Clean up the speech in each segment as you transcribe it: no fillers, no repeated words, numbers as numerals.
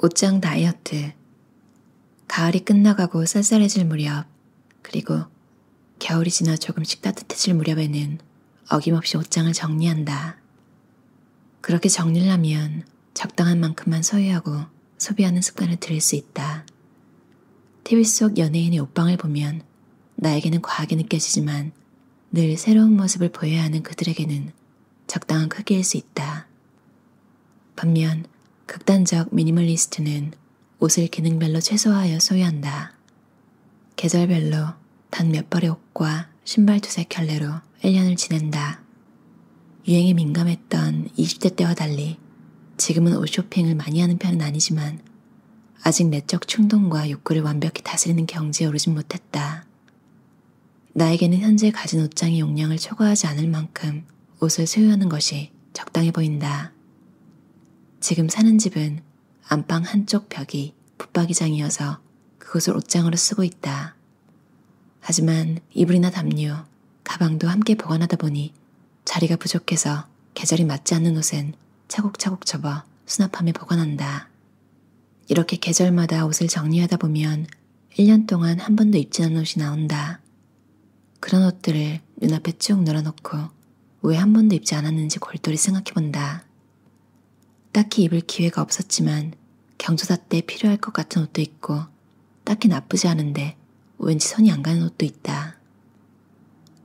옷장 다이어트. 가을이 끝나가고 쌀쌀해질 무렵, 그리고 겨울이 지나 조금씩 따뜻해질 무렵에는 어김없이 옷장을 정리한다. 그렇게 정리를 하면 적당한 만큼만 소유하고 소비하는 습관을 들일 수 있다. TV 속 연예인의 옷방을 보면 나에게는 과하게 느껴지지만 늘 새로운 모습을 보여야 하는 그들에게는 적당한 크기일 수 있다. 반면 극단적 미니멀리스트는 옷을 기능별로 최소화하여 소유한다. 계절별로 단 몇 벌의 옷과 신발 두세 켤레로 1년을 지낸다. 유행에 민감했던 20대 때와 달리 지금은 옷 쇼핑을 많이 하는 편은 아니지만 아직 내적 충동과 욕구를 완벽히 다스리는 경지에 오르진 못했다. 나에게는 현재 가진 옷장의 용량을 초과하지 않을 만큼 옷을 소유하는 것이 적당해 보인다. 지금 사는 집은 안방 한쪽 벽이 붙박이장이어서 그곳을 옷장으로 쓰고 있다. 하지만 이불이나 담요, 가방도 함께 보관하다 보니 자리가 부족해서 계절이 맞지 않는 옷은 차곡차곡 접어 수납함에 보관한다. 이렇게 계절마다 옷을 정리하다 보면 1년 동안 한 번도 입지 않은 옷이 나온다. 그런 옷들을 눈앞에 쭉 널어놓고 왜 한 번도 입지 않았는지 골똘히 생각해본다. 딱히 입을 기회가 없었지만 경조사 때 필요할 것 같은 옷도 있고 딱히 나쁘지 않은데 왠지 손이 안 가는 옷도 있다.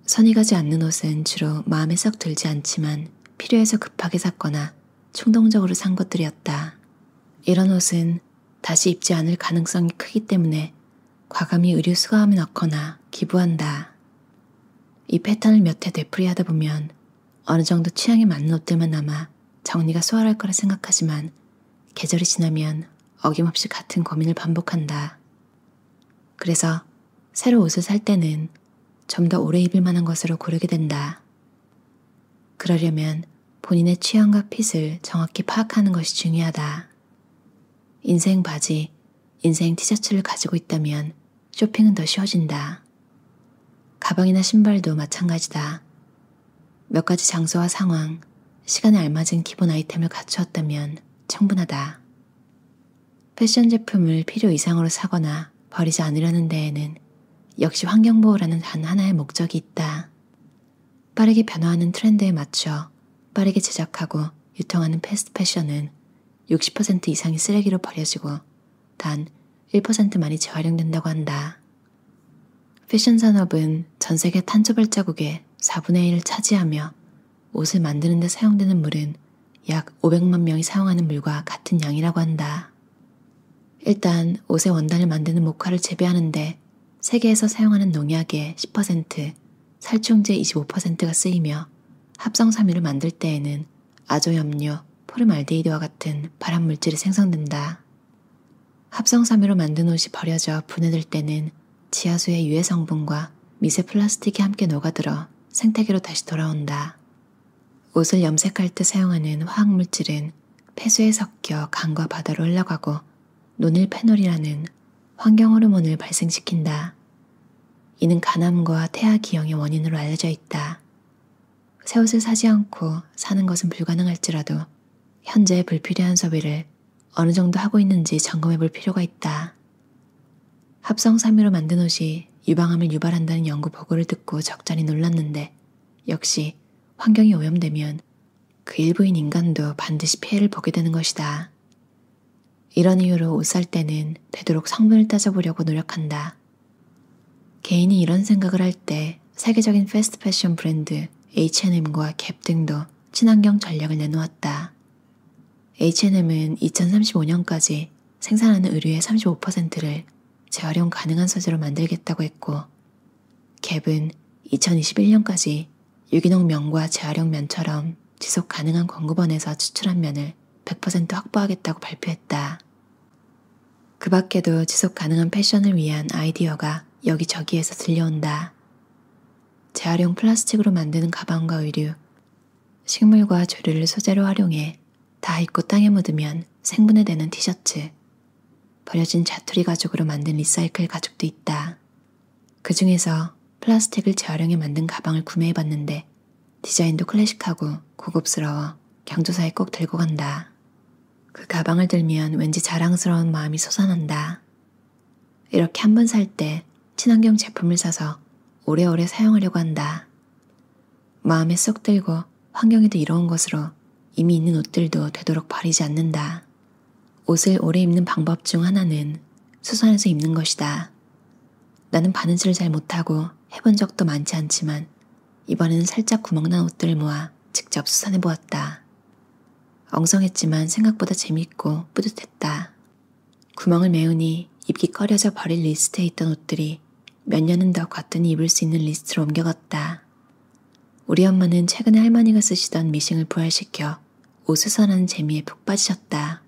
손이 가지 않는 옷은 주로 마음에 썩 들지 않지만 필요해서 급하게 샀거나 충동적으로 산 것들이었다. 이런 옷은 다시 입지 않을 가능성이 크기 때문에 과감히 의류 수거함에 넣거나 기부한다. 이 패턴을 몇 해 되풀이하다 보면 어느 정도 취향에 맞는 옷들만 남아 정리가 수월할 거라 생각하지만 계절이 지나면 어김없이 같은 고민을 반복한다. 그래서 새로 옷을 살 때는 좀 더 오래 입을 만한 것으로 고르게 된다. 그러려면 본인의 취향과 핏을 정확히 파악하는 것이 중요하다. 인생 바지, 인생 티셔츠를 가지고 있다면 쇼핑은 더 쉬워진다. 가방이나 신발도 마찬가지다. 몇 가지 장소와 상황, 시간에 알맞은 기본 아이템을 갖추었다면 충분하다. 패션 제품을 필요 이상으로 사거나 버리지 않으려는 데에는 역시 환경보호라는 단 하나의 목적이 있다. 빠르게 변화하는 트렌드에 맞춰 빠르게 제작하고 유통하는 패스트 패션은 60% 이상이 쓰레기로 버려지고 단 1%만이 재활용된다고 한다. 패션 산업은 전 세계 탄소 발자국의 4분의 1을 차지하며 옷을 만드는 데 사용되는 물은 약 500만 명이 사용하는 물과 같은 양이라고 한다. 일단 옷의 원단을 만드는 목화를 재배하는데 세계에서 사용하는 농약의 10%, 살충제 25%가 쓰이며 합성섬유를 만들 때에는 아조염료, 포름알데히드와 같은 발암물질이 생성된다. 합성섬유로 만든 옷이 버려져 분해될 때는 지하수의 유해 성분과 미세 플라스틱이 함께 녹아들어 생태계로 다시 돌아온다. 옷을 염색할 때 사용하는 화학물질은 폐수에 섞여 강과 바다로 흘러가고 노닐페놀이라는 환경호르몬을 발생시킨다. 이는 간암과 태아 기형의 원인으로 알려져 있다. 새 옷을 사지 않고 사는 것은 불가능할지라도 현재 불필요한 소비를 어느 정도 하고 있는지 점검해 볼 필요가 있다. 합성섬유로 만든 옷이 유방암을 유발한다는 연구 보고를 듣고 적잖이 놀랐는데 역시 환경이 오염되면 그 일부인 인간도 반드시 피해를 보게 되는 것이다. 이런 이유로 옷 살 때는 되도록 성분을 따져보려고 노력한다. 개인이 이런 생각을 할 때 세계적인 패스트 패션 브랜드 H&M과 갭 등도 친환경 전략을 내놓았다. H&M은 2035년까지 생산하는 의류의 35%를 재활용 가능한 소재로 만들겠다고 했고 갭은 2021년까지 유기농 면과 재활용 면처럼 지속 가능한 공급원에서 추출한 면을 100% 확보하겠다고 발표했다. 그 밖에도 지속 가능한 패션을 위한 아이디어가 여기저기에서 들려온다. 재활용 플라스틱으로 만드는 가방과 의류, 식물과 조류를 소재로 활용해 다 입고 땅에 묻으면 생분해되는 티셔츠, 버려진 자투리 가죽으로 만든 리사이클 가죽도 있다. 그 중에서 플라스틱을 재활용해 만든 가방을 구매해봤는데 디자인도 클래식하고 고급스러워 경조사에 꼭 들고 간다. 그 가방을 들면 왠지 자랑스러운 마음이 솟아난다. 이렇게 한 번 살 때 친환경 제품을 사서 오래오래 사용하려고 한다. 마음에 쏙 들고 환경에도 이로운 것으로 이미 있는 옷들도 되도록 버리지 않는다. 옷을 오래 입는 방법 중 하나는 수선해서 입는 것이다. 나는 바느질을 잘 못하고 해본 적도 많지 않지만 이번에는 살짝 구멍난 옷들을 모아 직접 수선해 보았다. 엉성했지만 생각보다 재밌고 뿌듯했다. 구멍을 메우니 입기 꺼려져 버릴 리스트에 있던 옷들이 몇 년은 더 거뜬히 입을 수 있는 리스트로 옮겨갔다. 우리 엄마는 최근에 할머니가 쓰시던 미싱을 부활시켜 옷 수선하는 재미에 푹 빠지셨다.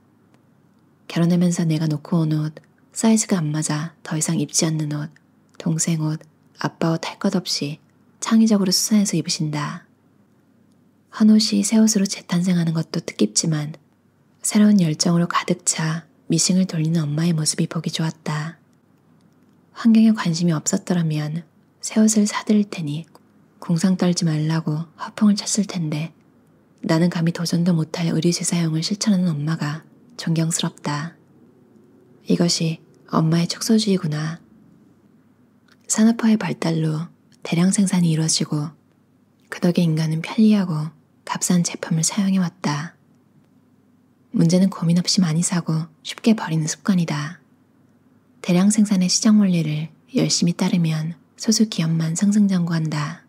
결혼하면서 내가 놓고 온 옷, 사이즈가 안 맞아 더 이상 입지 않는 옷, 동생 옷, 아빠 옷 할 것 없이 창의적으로 수선해서 입으신다. 한 옷이 새 옷으로 재탄생하는 것도 뜻깊지만 새로운 열정으로 가득 차 미싱을 돌리는 엄마의 모습이 보기 좋았다. 환경에 관심이 없었더라면 새 옷을 사드릴 테니 궁상 떨지 말라고 화풍을 쳤을 텐데 나는 감히 도전도 못할 의류 재사용을 실천하는 엄마가 존경스럽다. 이것이 엄마의 축소주의구나. 산업화의 발달로 대량 생산이 이루어지고 그 덕에 인간은 편리하고 값싼 제품을 사용해왔다. 문제는 고민 없이 많이 사고 쉽게 버리는 습관이다. 대량 생산의 시장 원리를 열심히 따르면 소수 기업만 승승장구한다.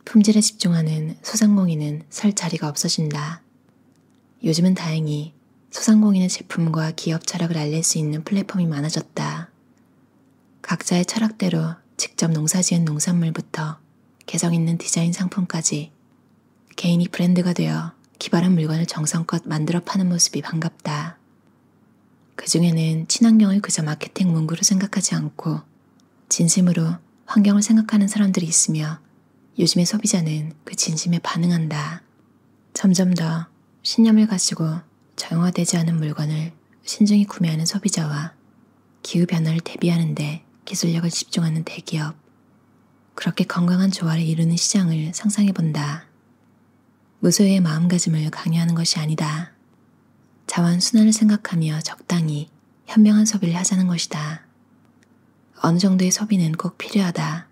품질에 집중하는 소상공인은 설 자리가 없어진다. 요즘은 다행히 소상공인의 제품과 기업 철학을 알릴 수 있는 플랫폼이 많아졌다. 각자의 철학대로 직접 농사지은 농산물부터 개성 있는 디자인 상품까지 개인이 브랜드가 되어 기발한 물건을 정성껏 만들어 파는 모습이 반갑다. 그 중에는 친환경을 그저 마케팅 문구로 생각하지 않고 진심으로 환경을 생각하는 사람들이 있으며 요즘의 소비자는 그 진심에 반응한다. 점점 더 신념을 가지고 저용화되지 않은 물건을 신중히 구매하는 소비자와 기후변화를 대비하는 데 기술력을 집중하는 대기업, 그렇게 건강한 조화를 이루는 시장을 상상해본다. 무소유의 마음가짐을 강요하는 것이 아니다. 자원순환을 생각하며 적당히 현명한 소비를 하자는 것이다. 어느 정도의 소비는 꼭 필요하다.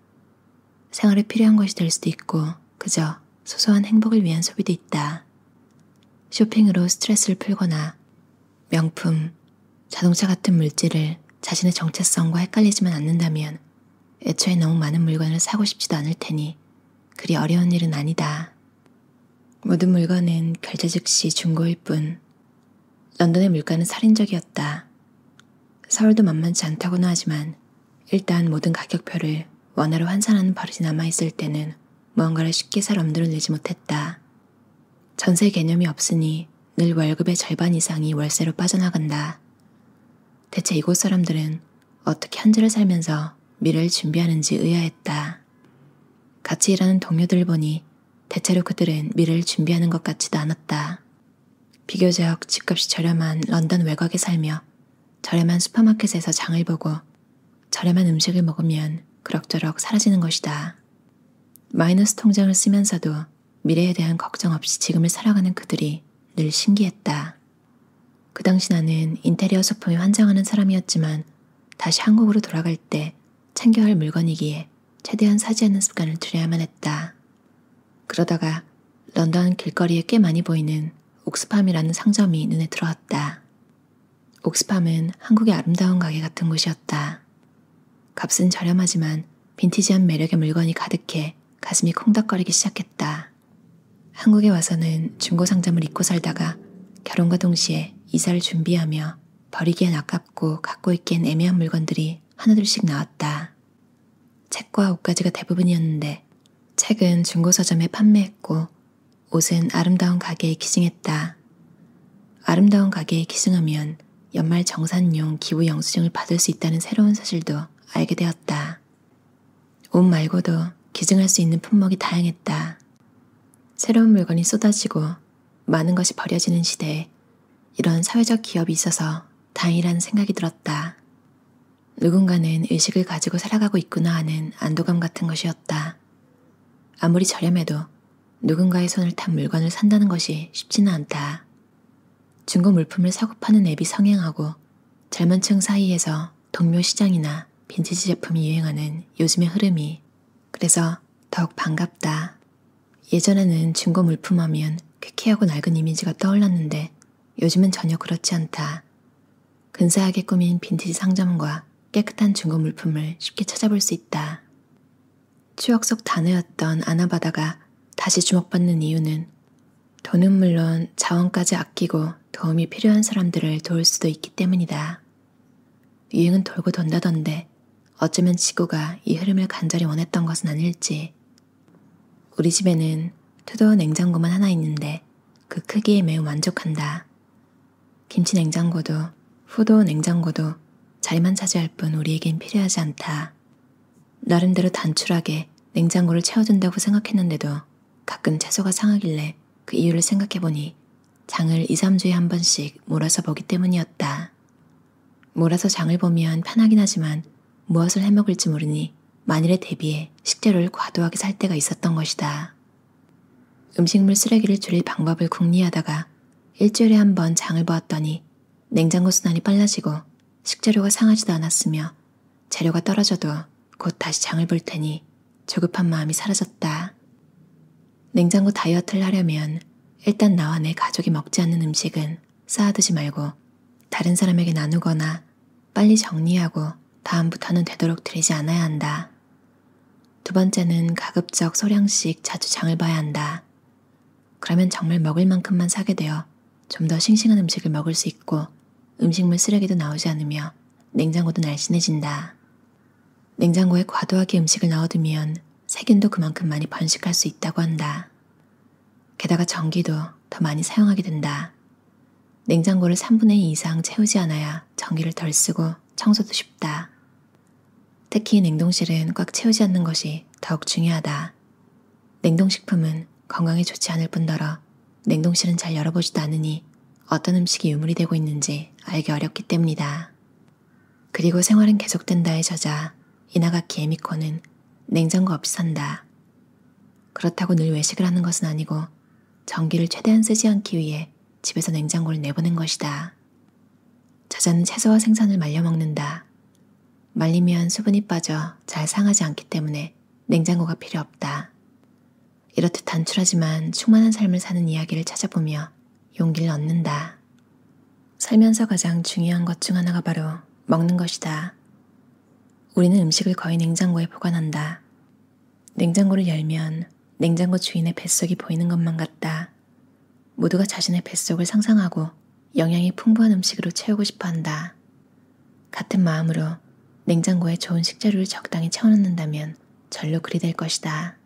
생활에 필요한 것이 될 수도 있고 그저 소소한 행복을 위한 소비도 있다. 쇼핑으로 스트레스를 풀거나 명품, 자동차 같은 물질을 자신의 정체성과 헷갈리지만 않는다면 애초에 너무 많은 물건을 사고 싶지도 않을 테니 그리 어려운 일은 아니다. 모든 물건은 결제 즉시 중고일 뿐. 런던의 물가는 살인적이었다. 서울도 만만치 않다고는 하지만 일단 모든 가격표를 원화로 환산하는 버릇이 남아있을 때는 무언가를 쉽게 살 엄두를 내지 못했다. 전세 개념이 없으니 늘 월급의 절반 이상이 월세로 빠져나간다. 대체 이곳 사람들은 어떻게 현재를 살면서 미래를 준비하는지 의아했다. 같이 일하는 동료들을 보니 대체로 그들은 미래를 준비하는 것 같지도 않았다. 비교적 집값이 저렴한 런던 외곽에 살며 저렴한 슈퍼마켓에서 장을 보고 저렴한 음식을 먹으면 그럭저럭 사라지는 것이다. 마이너스 통장을 쓰면서도 미래에 대한 걱정 없이 지금을 살아가는 그들이 늘 신기했다. 그 당시 나는 인테리어 소품에 환장하는 사람이었지만 다시 한국으로 돌아갈 때 챙겨야 할 물건이기에 최대한 사지 않는 습관을 들여야만 했다. 그러다가 런던 길거리에 꽤 많이 보이는 옥스팜이라는 상점이 눈에 들어왔다. 옥스팜은 한국의 아름다운 가게 같은 곳이었다. 값은 저렴하지만 빈티지한 매력의 물건이 가득해 가슴이 콩닥거리기 시작했다. 한국에 와서는 중고 상점을 잊고 살다가 결혼과 동시에 이사를 준비하며 버리기엔 아깝고 갖고 있기엔 애매한 물건들이 하나둘씩 나왔다. 책과 옷가지가 대부분이었는데 책은 중고 서점에 판매했고 옷은 아름다운 가게에 기증했다. 아름다운 가게에 기증하면 연말 정산용 기부 영수증을 받을 수 있다는 새로운 사실도 알게 되었다. 옷 말고도 기증할 수 있는 품목이 다양했다. 새로운 물건이 쏟아지고 많은 것이 버려지는 시대에 이런 사회적 기업이 있어서 다행이라는 생각이 들었다. 누군가는 의식을 가지고 살아가고 있구나 하는 안도감 같은 것이었다. 아무리 저렴해도 누군가의 손을 탄 물건을 산다는 것이 쉽지는 않다. 중고 물품을 사고 파는 앱이 성행하고 젊은 층 사이에서 동묘 시장이나 빈티지 제품이 유행하는 요즘의 흐름이 그래서 더욱 반갑다. 예전에는 중고 물품 하면 쾌쾌하고 낡은 이미지가 떠올랐는데 요즘은 전혀 그렇지 않다. 근사하게 꾸민 빈티지 상점과 깨끗한 중고 물품을 쉽게 찾아볼 수 있다. 추억 속 단어였던 아나바다가 다시 주목받는 이유는 돈은 물론 자원까지 아끼고 도움이 필요한 사람들을 도울 수도 있기 때문이다. 유행은 돌고 돈다던데 어쩌면 지구가 이 흐름을 간절히 원했던 것은 아닐지. 우리 집에는 투도어 냉장고만 하나 있는데 그 크기에 매우 만족한다. 김치 냉장고도 후도어 냉장고도 자리만 차지할 뿐 우리에겐 필요하지 않다. 나름대로 단출하게 냉장고를 채워둔다고 생각했는데도 가끔 채소가 상하길래 그 이유를 생각해보니 장을 2, 3주에 한 번씩 몰아서 보기 때문이었다. 몰아서 장을 보면 편하긴 하지만 무엇을 해먹을지 모르니 만일에 대비해 식재료를 과도하게 살 때가 있었던 것이다. 음식물 쓰레기를 줄일 방법을 궁리하다가 일주일에 한 번 장을 보았더니 냉장고 순환이 빨라지고 식재료가 상하지도 않았으며 재료가 떨어져도 곧 다시 장을 볼 테니 조급한 마음이 사라졌다. 냉장고 다이어트를 하려면 일단 나와 내 가족이 먹지 않는 음식은 쌓아두지 말고 다른 사람에게 나누거나 빨리 정리하고 다음부터는 되도록 드리지 않아야 한다. 두 번째는 가급적 소량씩 자주 장을 봐야 한다. 그러면 정말 먹을 만큼만 사게 되어 좀 더 싱싱한 음식을 먹을 수 있고 음식물 쓰레기도 나오지 않으며 냉장고도 날씬해진다. 냉장고에 과도하게 음식을 넣어두면 세균도 그만큼 많이 번식할 수 있다고 한다. 게다가 전기도 더 많이 사용하게 된다. 냉장고를 3분의 2 이상 채우지 않아야 전기를 덜 쓰고 청소도 쉽다. 특히 냉동실은 꽉 채우지 않는 것이 더욱 중요하다. 냉동식품은 건강에 좋지 않을 뿐더러 냉동실은 잘 열어보지도 않으니 어떤 음식이 유물이 되고 있는지 알기 어렵기 때문이다. 그리고 생활은 계속된다의 저자 이나가키 에미코는 냉장고 없이 산다. 그렇다고 늘 외식을 하는 것은 아니고 전기를 최대한 쓰지 않기 위해 집에서 냉장고를 내보낸 것이다. 저자는 채소와 생선을 말려 먹는다. 말리면 수분이 빠져 잘 상하지 않기 때문에 냉장고가 필요 없다. 이렇듯 단출하지만 충만한 삶을 사는 이야기를 찾아보며 용기를 얻는다. 살면서 가장 중요한 것 중 하나가 바로 먹는 것이다. 우리는 음식을 거의 냉장고에 보관한다. 냉장고를 열면 냉장고 주인의 뱃속이 보이는 것만 같다. 모두가 자신의 뱃속을 상상하고 영양이 풍부한 음식으로 채우고 싶어 한다. 같은 마음으로 냉장고에 좋은 식재료를 적당히 채워넣는다면 절로 그리 될 것이다.